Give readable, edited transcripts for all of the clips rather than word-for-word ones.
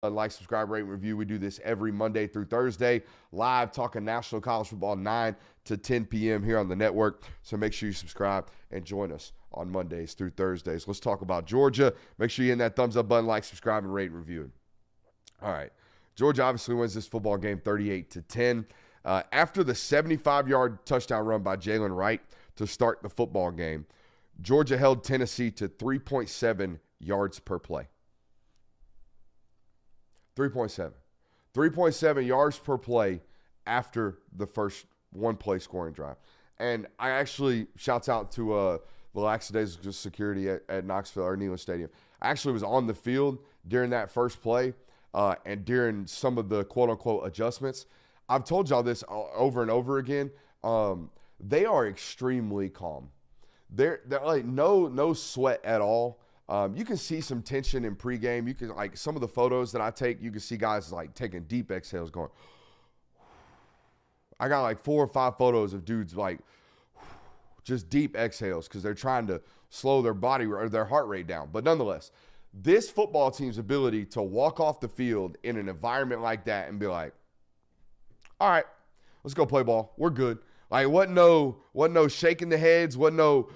Like, subscribe, rate, and review. We do this every Monday through Thursday, live talking national college football 9 to 10 p.m. here on the network. So make sure you subscribe and join us on Mondays through Thursdays. Let's talk about Georgia. Make sure you hit that thumbs up button, like, subscribe, and rate and review. All right. Georgia obviously wins this football game 38-10. After the 75-yard touchdown run by Jalen Wright to start the football game, Georgia held Tennessee to 3.7 yards per play. 3.7. 3.7 yards per play after the first one-play scoring drive. And I actually, shouts out to the Lackadaisical security at Knoxville or Neyland Stadium. I actually was on the field during that first play and during some of the quote-unquote adjustments. I've told y'all this over and over again. They are extremely calm. They're like no sweat at all. You can see some tension in pregame. You can, like, some of the photos that I take, you can see guys like taking deep exhales going. I got like 4 or 5 photos of dudes like just deep exhales because they're trying to slow their body or their heart rate down. But nonetheless, this football team's ability to walk off the field in an environment like that and be like, all right, let's go play ball. We're good. Like, wasn't no shaking the heads, wasn't no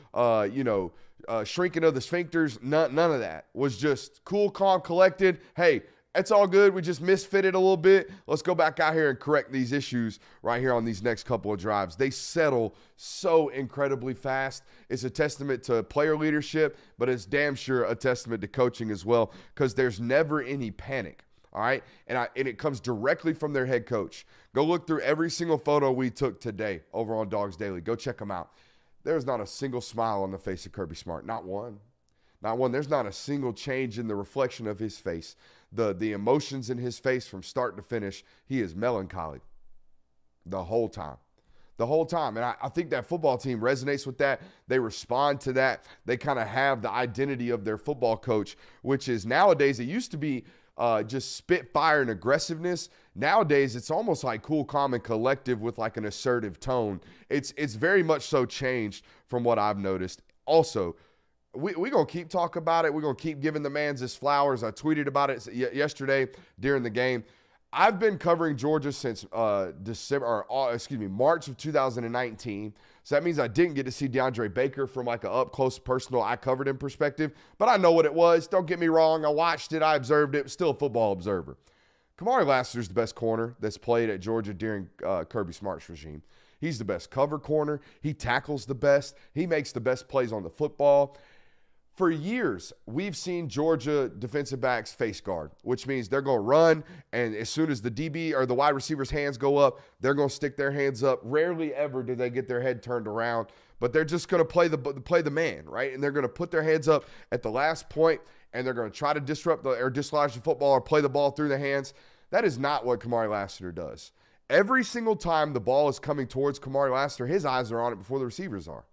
shrinking of the sphincters, none of that. Was just cool, calm, collected. Hey, it's all good. We just misfitted a little bit. Let's go back out here and correct these issues right here on these next couple of drives. They settle so incredibly fast. It's a testament to player leadership, but it's damn sure a testament to coaching as well, because there's never any panic. All right, and it comes directly from their head coach. Go look through every single photo we took today over on Dogs Daily. Go check them out. There's not a single smile on the face of Kirby Smart. Not one. Not one. There's not a single change in the reflection of his face. The emotions in his face from start to finish, he is melancholy the whole time. The whole time. And I think that football team resonates with that. They respond to that. They kind of have the identity of their football coach, which is nowadays, it used to be just spitfire and aggressiveness. Nowadays, it's almost like cool, calm, and collective with like an assertive tone. It's very much so changed from what I've noticed. Also, we're going to keep talking about it. We're going to keep giving the mans his flowers. I tweeted about it yesterday during the game. I've been covering Georgia since March of 2019. So that means I didn't get to see DeAndre Baker from like an up-close personal I covered him perspective. But I know what it was. Don't get me wrong. I watched it. I observed it. Still a football observer. Kamari Lassiter is the best corner that's played at Georgia during Kirby Smart's regime. He's the best cover corner. He tackles the best. He makes the best plays on the football. For years, we've seen Georgia defensive backs face guard, which means they're going to run, and as soon as the DB or the wide receiver's hands go up, they're going to stick their hands up. Rarely ever do they get their head turned around, but they're just going to play the man, right? And they're going to put their hands up at the last point, and they're going to try to disrupt or dislodge the football or play the ball through the hands. That is not what Kamari Lassiter does. Every single time the ball is coming towards Kamari Lassiter, his eyes are on it before the receivers are.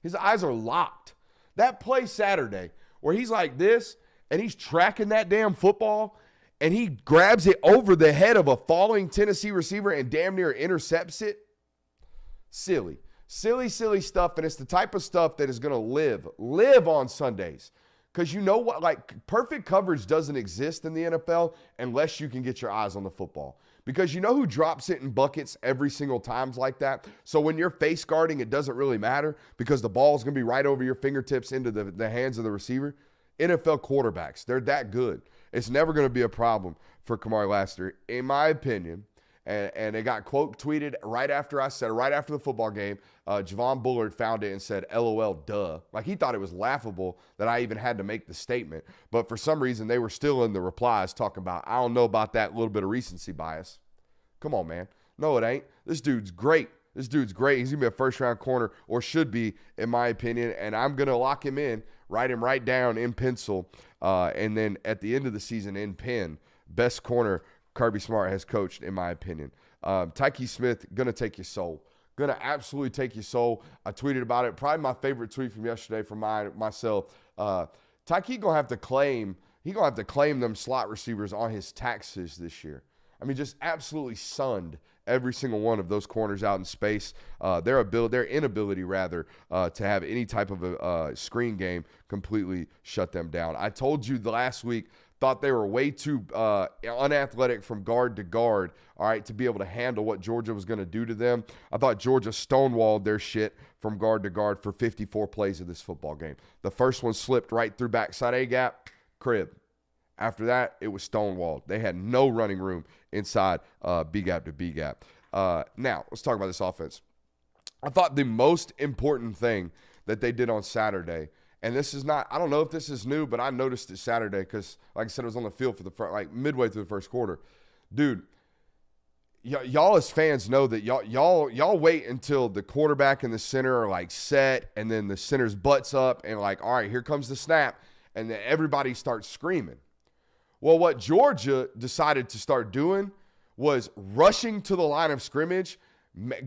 His eyes are locked. That play Saturday where he's like this and he's tracking that damn football and he grabs it over the head of a falling Tennessee receiver and damn near intercepts it. Silly stuff. And it's the type of stuff that is going to live on Sundays. Because you know what? Like, perfect coverage doesn't exist in the NFL unless you can get your eyes on the football. Because you know who drops it in buckets every single time like that? So when you're face guarding, it doesn't really matter because the ball is going to be right over your fingertips into the hands of the receiver. NFL quarterbacks, they're that good. It's never going to be a problem for Kamari Lassiter, in my opinion. And it got quote tweeted right after I said it, right after the football game. Javon Bullard found it and said, LOL, duh. Like, he thought it was laughable that I even had to make the statement. But for some reason, they were still in the replies talking about, I don't know about that little bit of recency bias. Come on, man. No, it ain't. This dude's great. He's going to be a first-round corner, or should be, in my opinion. And I'm going to lock him in, write him right down in pencil. And then at the end of the season in pen, best corner Kirby Smart has coached, in my opinion. Tyke Smith, going to take your soul. Going to absolutely take your soul. I tweeted about it. Probably my favorite tweet from yesterday from myself. Tyke going to have to claim them slot receivers on his taxes this year. I mean, just absolutely sunned every single one of those corners out in space. Their inability to have any type of a screen game completely shut them down. I told you last week Thought they were way too unathletic from guard to guard, all right, to be able to handle what Georgia was going to do to them. I thought Georgia stonewalled their shit from guard to guard for 54 plays of this football game. The first one slipped right through backside A-gap, crib. After that, it was stonewalled. They had no running room inside B-gap to B-gap. Now, let's talk about this offense. I thought the most important thing that they did on Saturday, and this is not, I don't know if this is new, but I noticed it Saturday because, like I said, it was on the field for the front, like midway through the first quarter. Dude, y'all as fans know that y'all wait until the quarterback and the center are like set, and then the center's butts up and like, all right, here comes the snap, and then everybody starts screaming. Well, what Georgia decided to start doing was rushing to the line of scrimmage,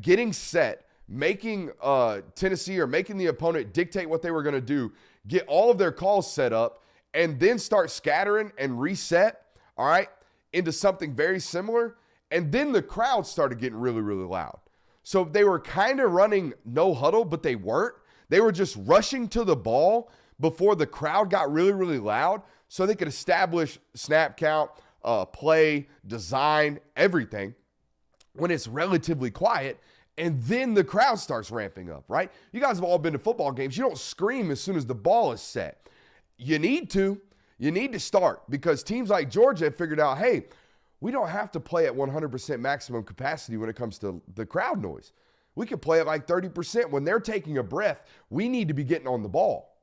getting set, making Tennessee or making the opponent dictate what they were going to do, get all of their calls set up, and then start scattering and reset, all right, into something very similar. And then the crowd started getting really, really loud. So they were kind of running no huddle, but they weren't. They were just rushing to the ball before the crowd got really, really loud so they could establish snap count, play, design, everything when it's relatively quiet. And then the crowd starts ramping up, right? You guys have all been to football games. You don't scream as soon as the ball is set. You need to. You need to start because teams like Georgia have figured out, hey, we don't have to play at 100% maximum capacity when it comes to the crowd noise. We can play at like 30%. When they're taking a breath, we need to be getting on the ball.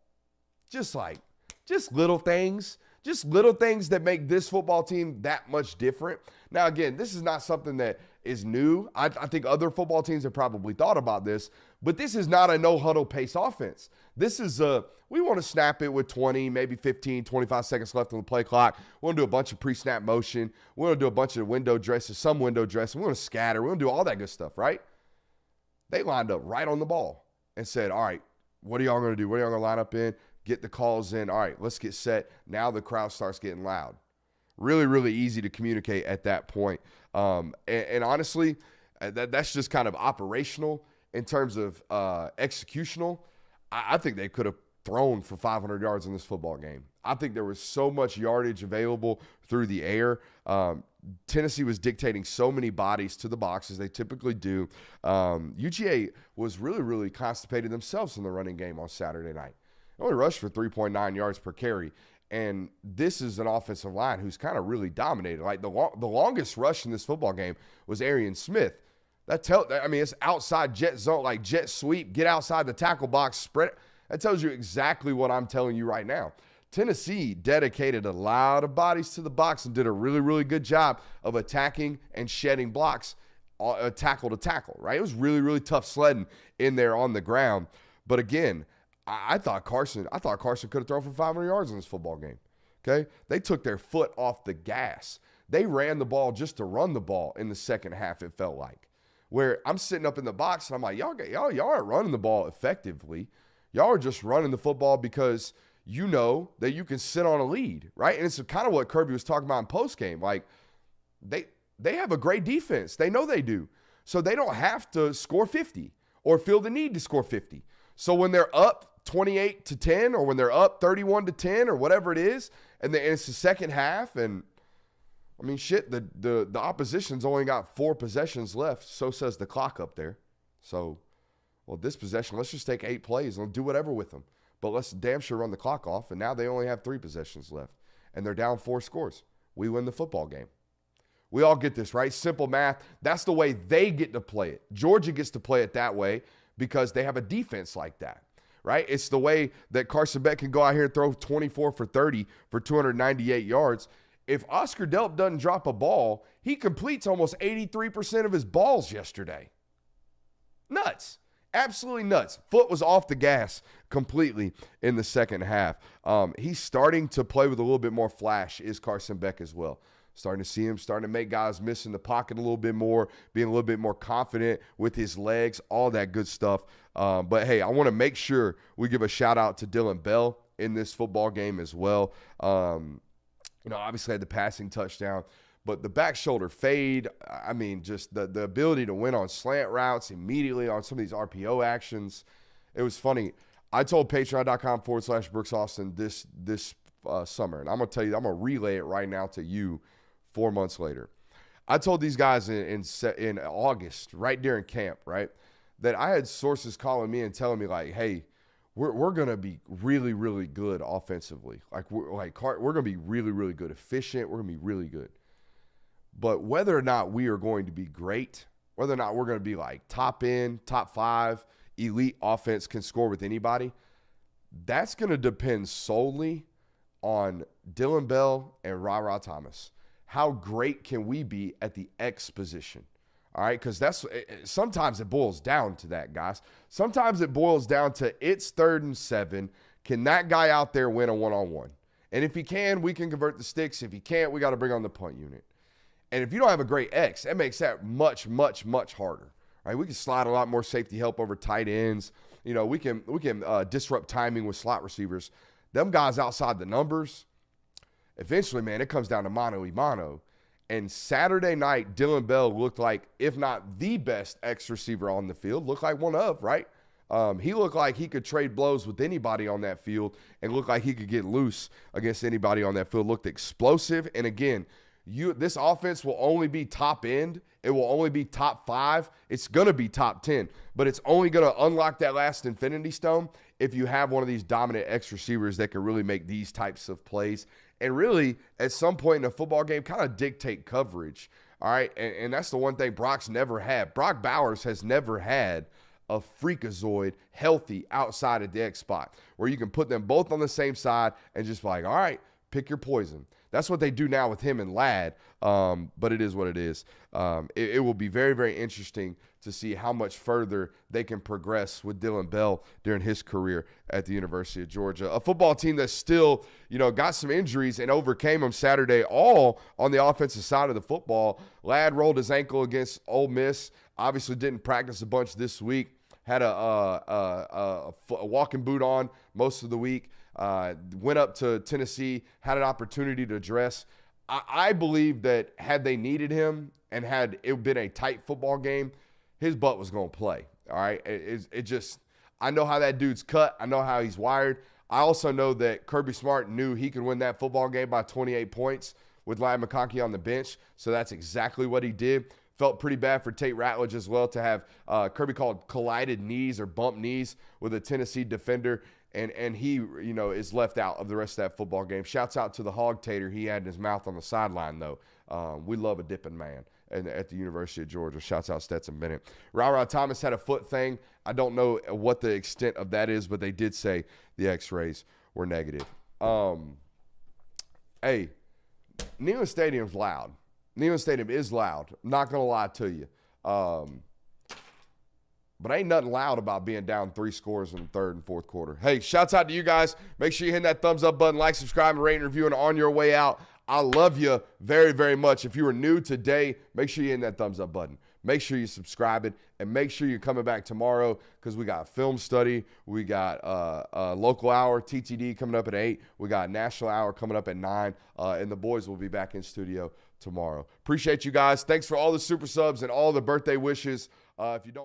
Just little things. Just little things that make this football team that much different. Now, again, this is not something that is new. I think other football teams have probably thought about this, but this is not a no-huddle pace offense. This is we want to snap it with 20, maybe 15, 25 seconds left on the play clock. We want to do a bunch of pre-snap motion. We want to do a bunch of window dresses, some window dressing. We want to scatter. We want to do all that good stuff, right? They lined up right on the ball and said, all right, what are y'all going to do? What are y'all going to line up in? Get the calls in. All right, let's get set. Now the crowd starts getting loud. Really, really easy to communicate at that point. And honestly, that's just kind of operational in terms of executional. I think they could have thrown for 500 yards in this football game. I think there was so much yardage available through the air. Tennessee was dictating so many bodies to the box as they typically do. UGA was really, really constipated themselves in the running game on Saturday night. They only rushed for 3.9 yards per carry. And this is an offensive line who's kind of really dominated. Like the longest rush in this football game was Arian Smith. It's outside jet zone, like jet sweep, get outside the tackle box, spread. That tells you exactly what I'm telling you right now. Tennessee dedicated a lot of bodies to the box and did a really, really good job of attacking and shedding blocks, tackle to tackle, right? It was really, really tough sledding in there on the ground. But again, I thought Carson could have thrown for 500 yards in this football game. Okay? They took their foot off the gas. They ran the ball just to run the ball in the second half, it felt like. Where I'm sitting up in the box and I'm like, y'all aren't running the ball effectively. Y'all are just running the football because you know that you can sit on a lead, right? And it's kind of what Kirby was talking about in postgame. Like, they have a great defense. They know they do. So they don't have to score 50 or feel the need to score 50. So when they're up 28-10 or when they're up 31-10 or whatever it is, and it's the second half, and I mean, shit, the opposition's only got 4 possessions left, so says the clock up there. So, well, this possession, let's just take 8 plays and do whatever with them. But let's damn sure run the clock off, and now they only have 3 possessions left, and they're down 4 scores. We win the football game. We all get this, right? Simple math. That's the way they get to play it. Georgia gets to play it that way because they have a defense like that. Right? It's the way that Carson Beck can go out here and throw 24 for 30 for 298 yards. If Oscar Delp doesn't drop a ball, he completes almost 83% of his balls yesterday. Nuts. Absolutely nuts. Foot was off the gas completely in the second half. He's starting to play with a little bit more flash, is Carson Beck as well. Starting to see him, starting to make guys miss in the pocket a little bit more, being a little bit more confident with his legs, all that good stuff. But, hey, I want to make sure we give a shout-out to Dylan Bell in this football game as well. Obviously had the passing touchdown. But the back shoulder fade, I mean, just the ability to win on slant routes immediately on some of these RPO actions. It was funny. I told patreon.com/Brooks Austin this summer. And I'm going to tell you, I'm going to relay it right now to you 4 months later. I told these guys in August, right during camp, right, that I had sources calling me and telling me, like, hey, we're going to be really, really good offensively. We're going to be really, really good, efficient. We're going to be really good. But whether or not we are going to be great, whether or not we're going to be like top 5, elite offense, can score with anybody, that's going to depend solely on Dillon Bell and Ra Thomas. How great can we be at the X position? All right, because sometimes it boils down to that, guys. Sometimes it boils down to it's 3rd and 7. Can that guy out there win a one-on-one? And if he can, we can convert the sticks. If he can't, we got to bring on the punt unit. And if you don't have a great X, that makes that much, much, much harder. Right? We can slide a lot more safety help over tight ends. You know, we can disrupt timing with slot receivers. Them guys outside the numbers, eventually, man, it comes down to mano-a-mano. And Saturday night, Dillon Bell looked like, if not the best X receiver on the field, looked like one of, right? He looked like he could trade blows with anybody on that field and looked like he could get loose against anybody on that field. Looked explosive. And again, this offense will only be top end. It will only be top 5. It's going to be top 10. But it's only going to unlock that last infinity stone if you have one of these dominant X receivers that can really make these types of plays and really, at some point in a football game, kind of dictate coverage. All right, and that's the one thing Brock's never had. Brock Bowers has never had a freakazoid healthy outside of the X spot where you can put them both on the same side and just like, all right, pick your poison. That's what they do now with him and Ladd, but it is what it is. It will be very, very interesting to see how much further they can progress with Dillon Bell during his career at the University of Georgia. A football team that still, got some injuries and overcame them Saturday, all on the offensive side of the football. Ladd rolled his ankle against Ole Miss, obviously didn't practice a bunch this week, had a walking boot on most of the week. Went up to Tennessee, had an opportunity to dress. I believe that had they needed him and had it been a tight football game, his butt was going to play. All right. I know how that dude's cut. I know how he's wired. I also know that Kirby Smart knew he could win that football game by 28 points with Ladd McConkey on the bench. So that's exactly what he did. Felt pretty bad for Tate Ratledge as well to have Kirby called collided knees or bump knees with a Tennessee defender. And he, is left out of the rest of that football game. Shouts out to the hog tater he had in his mouth on the sideline, though. We love a dipping man at the University of Georgia. Shouts out Stetson Bennett. Ra Thomas had a foot thing. I don't know what the extent of that is, but they did say the X-rays were negative. Hey, Neyland Stadium's loud. Neyland Stadium is loud. I'm not going to lie to you. But ain't nothing loud about being down 3 scores in the third and fourth quarter. Hey, shouts out to you guys. Make sure you hit that thumbs up button, like, subscribe, and rate and review. And on your way out, I love you very, very much. If you are new today, make sure you hit that thumbs up button. Make sure you subscribe it, and make sure you're coming back tomorrow because we got film study. We got local hour, TTD, coming up at 8. We got national hour coming up at 9. And the boys will be back in studio tomorrow. Appreciate you guys. Thanks for all the super subs and all the birthday wishes. If you don't